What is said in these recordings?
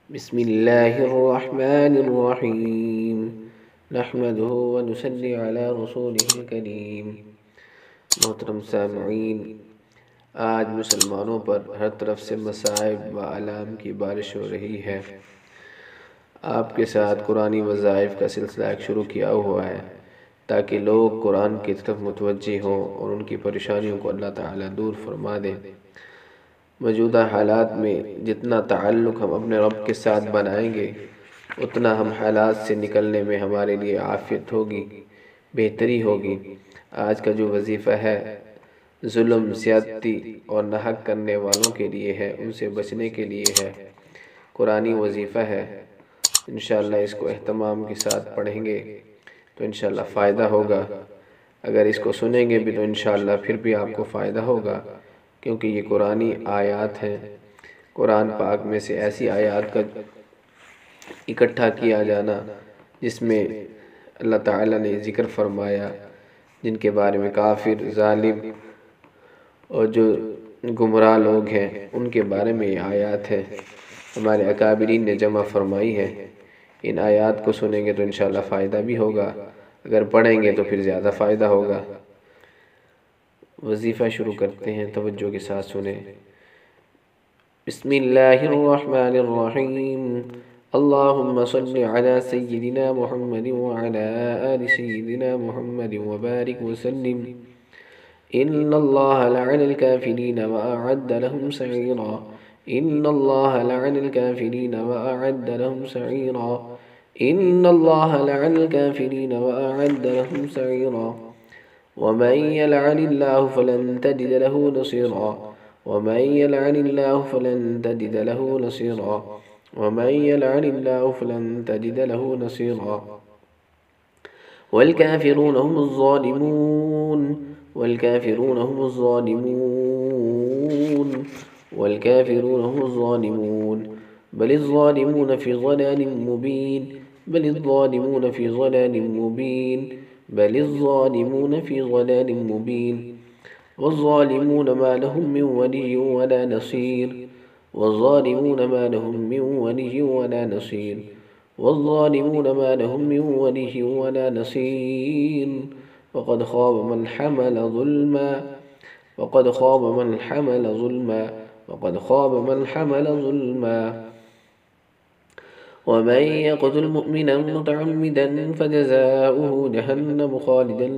बिस्मिल्लाहिर्रहमानिर्रहीम नहमदुहु व नुसल्ली अला रसूलिहिल करीम। मोहतरम सामईन, आज मुसलमानों पर हर तरफ से मसाइब व आलाम की बारिश हो रही है। आपके साथ कुरानी वज़ाइफ का सिलसिला शुरू किया हुआ है ताकि लोग कुरान की तरफ मुतवज्जी हों और उनकी परेशानियों को अल्लाह ताला दूर फरमा दे। मौजूदा हालात में जितना ताल्लुक़ हम अपने रब के साथ बनाएंगे उतना हम हालात से निकलने में हमारे लिए आफ़ियत होगी, बेहतरी होगी। आज का जो वजीफ़ा है जुल्म, ज़्यादती और नाहक करने वालों के लिए है, उनसे बचने के लिए है, कुरानी वजीफ़ा है। इंशाअल्लाह इसको एहतमाम के साथ पढ़ेंगे तो इंशाअल्लाह फ़ायदा होगा। अगर इसको सुनेंगे भी तो इंशाअल्लाह फिर भी आपको फ़ायदा होगा, क्योंकि ये कुरानी आयात हैं। कुरान पाक में से ऐसी आयात का इकट्ठा किया जाना जिसमें अल्लाह ताला ने ज़िक्र फरमाया, जिनके बारे में काफिर, जालिम और जो गुमराह लोग हैं उनके बारे में ये आयात है, हमारे अकाबिरीन ने जमा फरमाई है। इन आयात को सुनेंगे तो इंशाअल्लाह फ़ायदा भी होगा, अगर पढ़ेंगे तो फिर ज़्यादा फ़ायदा होगा। वजीफ़ा शुरू करते हैं, तवज्जो के साथ सुने। बिस्मिल्लाहिर्रहमानिर्रहीम। अल्लाहुम्मा सल्लि अला सय्यिदिना मुहम्मदिन व अला आलि सय्यिदिना मुहम्मदिन व बारिक व सल्लिम। इन्नल्लाह लअनल काफिरीन व अअद्द लहुम सईरा। इन्नल्लाह लअनल काफिरीन व अअद्द लहुम सईरा। इन्नल्लाह लअनल काफिरीन व अअद्द लहुम सईरा। वमन यलअनिल्लाहु फलन तजिद लहु नसीरा। वमन यलअनिल्लाहु फलन तजिद लहु नसीरा। वमन यलअनिल्लाहु फलन तजिद लहु नसीरा। वल्काफिरून हुमुज़ ज़ालिमून। वल्काफिरून हुमुज़ ज़ालिमून। वल्काफिरून हुमुज़ ज़ालिमून। बलिज़ ज़ालिमून फ़ी ज़लालिम मुबीन। बलिज़ ज़ालिमून फ़ी ज़लालिम मुबीन। बलिज़ ज़ालिमून फ़ी ज़लालिम मुबीन। वज़्ज़ालिमून मा लहुम मिन वलिय्यिन वला नसीर। वज़्ज़ालिमून मा लहुम मिन वलिय्यिन वला नसीर। वज़्ज़ालिमून मा लहुम मिन वलिय्यिन वला नसीर। वक़द ख़ाब मन हमल ज़ुल्मा। वक़द ख़ाब मन हमल ज़ुल्मा। वक़द ख़ाब मन हमल ज़ुल्मा। वमन यक़तुल मुअमिनन मुतअम्मिदन फजज़ाउहु जहन्नम खालिदन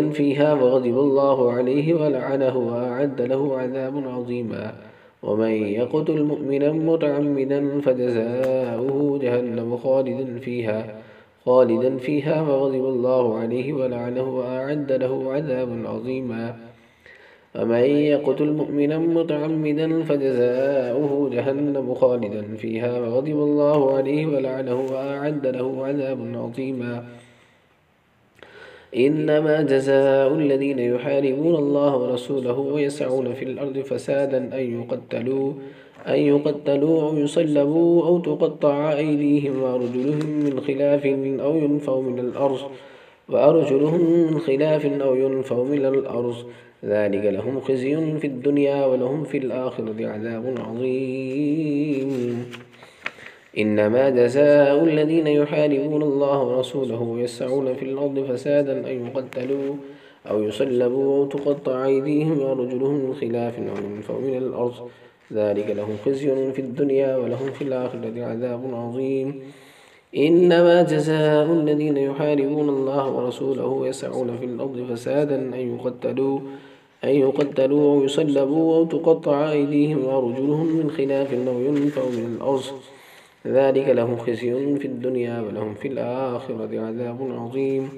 फ़ीहा वग़ज़िबल्लाहु अलैहि वलअनहु वअअद्द लहु अज़ाबन अज़ीमा। वमन यक़तुल मुअमिनन मुतअम्मिदन फजज़ाउहु जहन्नम खालिदन फ़ीहा वग़ज़िबल्लाहु अलैहि वलअनहु वअअद्द लहु अज़ाबन अज़ीमा। वमन यक़तुल मुअमिनन मुतअम्मिदन फजज़ाउहु जहन्नम खालिदन फ़ीहा वग़ज़िबल्लाहु अलैहि वलअनहु वअअद्द लहु अज़ाबन अज़ीमा। इन्नमा जज़ाउ الذين युहारिबून अल्लाह व रसूलहु व यसअून फ़िल अर्ज़ि फ़सादन अन युक़त्तलू औ युसल्लबू औ तुक़त्तअ अयदीहिम व अर्जुलुहुम मिन ख़िलाफ़िन औ युनफ़ौ मिनल अर्ज़ ज़ालिक लहुम ख़िज़्युन फ़िद दुनिया व लहुम फ़िल आख़िरति अज़ाबुन अज़ीम। इन्नमा जज़ाउ الذين युहारिबून अल्लाह व रसूलहु व यसअून फ़िल अर्ज़ि फ़सादन अन युक़त्तलू औ युसल्लबू औ तुक़त्तअ अयदीहिम व अर्जुलुहुम मिन ख़िलाफ़िन औ युनफ़ौ मिनल अर्ज़ ज़ालिक लहुम ख़िज़्युन फ़िद दुनिया व लहुम फ़िल आख़िरति अज़ाबुन अज़ीम। इन्नमा जज़ाउ الذين युहारिबून अल्लाह व रसूलहु व यसअून फ़िल अर्ज़ि फ़सादन अन युक़त्तलू औ युसल्लबू औ तुक़त्तअ अयदीहिम व अर्जुलुहुम मिन ख़िलाफ़िन औ युनफ़ौ मिनल अर्ज़ ذلك لهم خزي في الدنيا ولهم في الآخرة عذاب عظيم।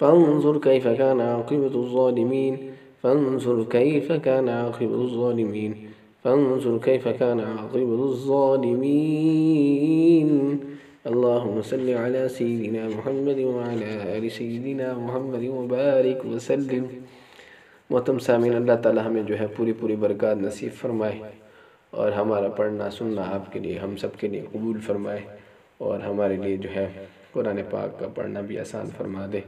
فانظر كيف كان عاقبة الظالمين. فانظر كيف كان عاقبة الظالمين. فانظر كيف كان عاقبة الظالمين। اللهم صل على سيدنا محمد وعلى آل سيدنا محمد वबारिक वसल्लिम। मोहतरम सामीन, अल्लाह ताला हमें जो है पूरी पूरी बरकत नसीब फरमाए और हमारा पढ़ना सुनना आपके लिए, हम सब के लिए कबूल फरमाए और हमारे लिए जो है कुरान पाक का पढ़ना भी आसान फरमा दे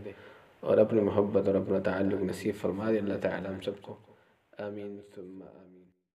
और अपनी मोहब्बत और अपना ताल्लुक़ नसीब फरमा दे अल्लाह ताला हम सबको। आमीन सुम्मा आमीन।